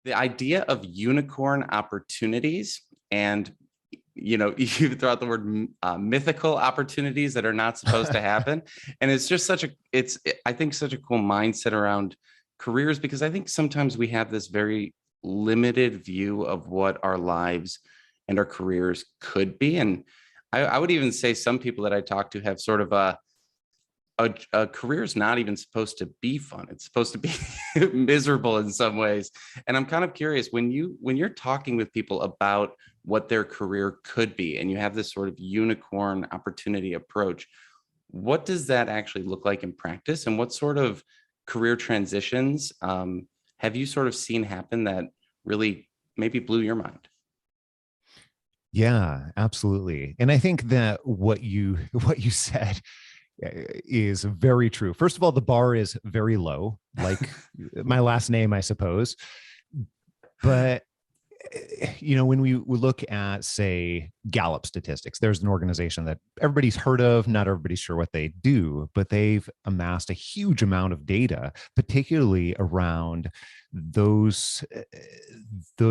the idea of unicorn opportunities and you throw out the word mythical opportunities that are not supposed to happen. And it's just I think such a cool mindset around careers, because I think sometimes we have this very limited view of what our lives and our careers could be. And I would even say some people that I talk to have sort of a career is not even supposed to be fun. It's supposed to be miserable in some ways. And I'm kind of curious, when you're talking with people about what their career could be, and you have this sort of unicorn opportunity approach, what does that actually look like in practice? And what sort of career transitions have you sort of seen happen that really maybe blew your mind? Yeah, absolutely. And I think that what you said is very true. First of all, the bar is very low, like my last name, I suppose. But when we look at, say, Gallup statistics, there's an organization that everybody's heard of, not everybody's sure what they do, but they've amassed a huge amount of data, particularly around those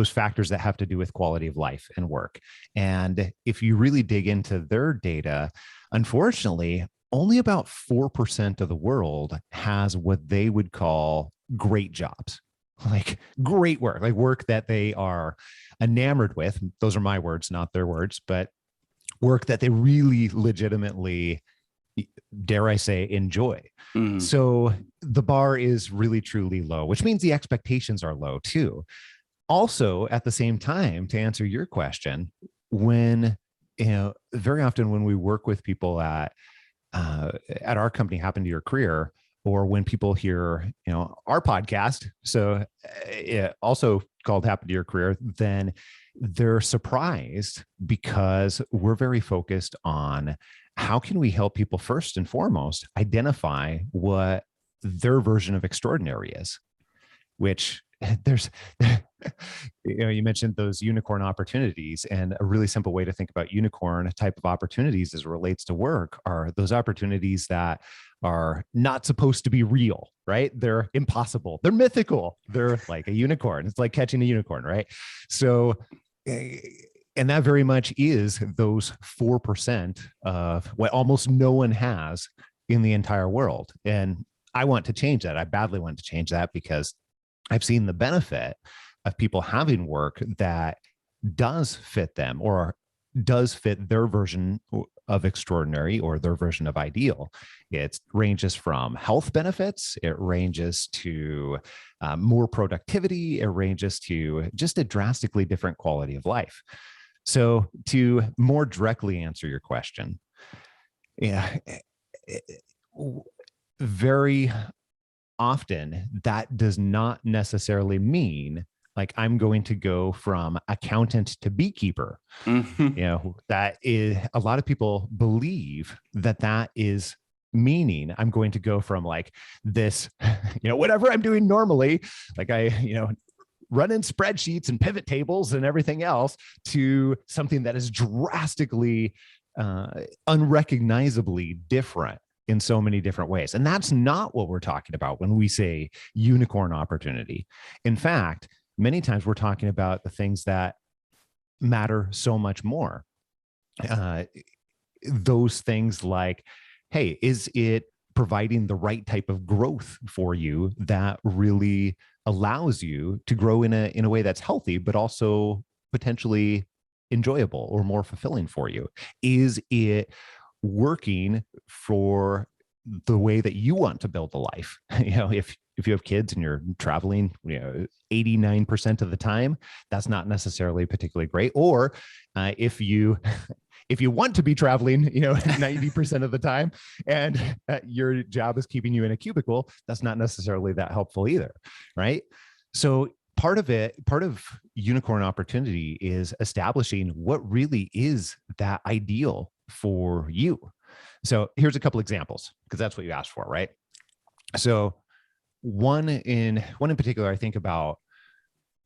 factors that have to do with quality of life and work. And if you really dig into their data, unfortunately, only about 4% of the world has what they would call great jobs, like great work, like work that they are enamored with. Those are my words, not their words, but work that they really legitimately, dare I say, enjoy. Mm. So the bar is really, truly low, which means the expectations are low too. Also, at the same time, to answer your question, very often when we work with people at our company, Happen to Your Career, or when people hear, our podcast, so also called Happen to Your Career, then they're surprised because we're very focused on how can we help people first and foremost identify what their version of extraordinary is, which there's, you mentioned those unicorn opportunities, and a really simple way to think about unicorn type of opportunities as it relates to work are those opportunities that are not supposed to be real, right? They're impossible. They're mythical. They're like a unicorn. It's like catching a unicorn, right? So, and that very much is those 4% of what almost no one has in the entire world. And I want to change that. I badly want to change that because I've seen the benefit of people having work that does fit them or does fit their version of extraordinary or their version of ideal. It ranges from health benefits. It ranges to more productivity. It ranges to just a drastically different quality of life. So to more directly answer your question, very often that does not necessarily mean like I'm going to go from accountant to beekeeper. Mm-hmm. That is, a lot of people believe that is meaning I'm going to go from like this, whatever I'm doing normally, like running spreadsheets and pivot tables and everything else, to something that is drastically, unrecognizably different in so many different ways. And that's not what we're talking about when we say unicorn opportunity. In fact, many times we're talking about the things that matter so much more. Those things like, hey, is it providing the right type of growth for you that really allows you to grow in a way that's healthy, but also potentially enjoyable or more fulfilling for you? Is it working for the way that you want to build a life? If you have kids and you're traveling, 89% of the time, that's not necessarily particularly great. Or if you want to be traveling, 90% of the time, and your job is keeping you in a cubicle, that's not necessarily that helpful either, right? So part of unicorn opportunity is establishing what really is that ideal for you. So here's a couple examples, because that's what you asked for, right? So one in particular, I think about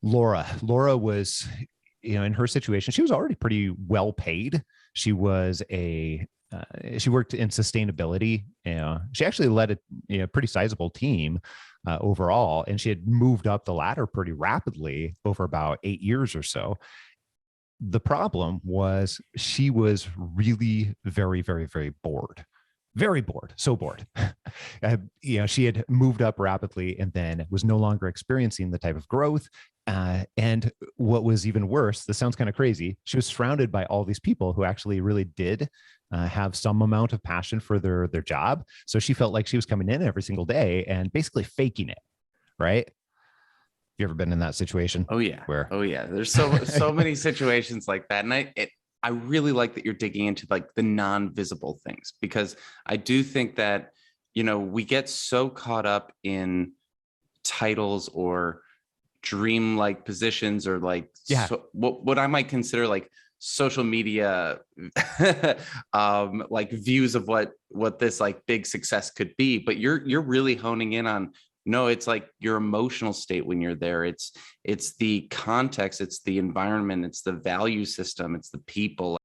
Laura. Laura was, in her situation, she was already pretty well paid. She was she worked in sustainability. She actually led a pretty sizable team overall. And she had moved up the ladder pretty rapidly over about 8 years or so. The problem was she was really very, very, very bored. Very bored, so bored. She had moved up rapidly and then was no longer experiencing the type of growth. And what was even worse, this sounds kind of crazy, she was surrounded by all these people who actually really did have some amount of passion for their job. So she felt like she was coming in every single day and basically faking it, right? You ever been in that situation? Oh yeah. Where There's so many situations like that. And I really like that you're digging into like the non-visible things, because I do think that, we get so caught up in titles or dream-like positions, or like what I might consider like social media like views of what this like big success could be. But you're really honing in on, no, it's like your emotional state when you're there. It's the context, it's the environment, it's the value system, it's the people.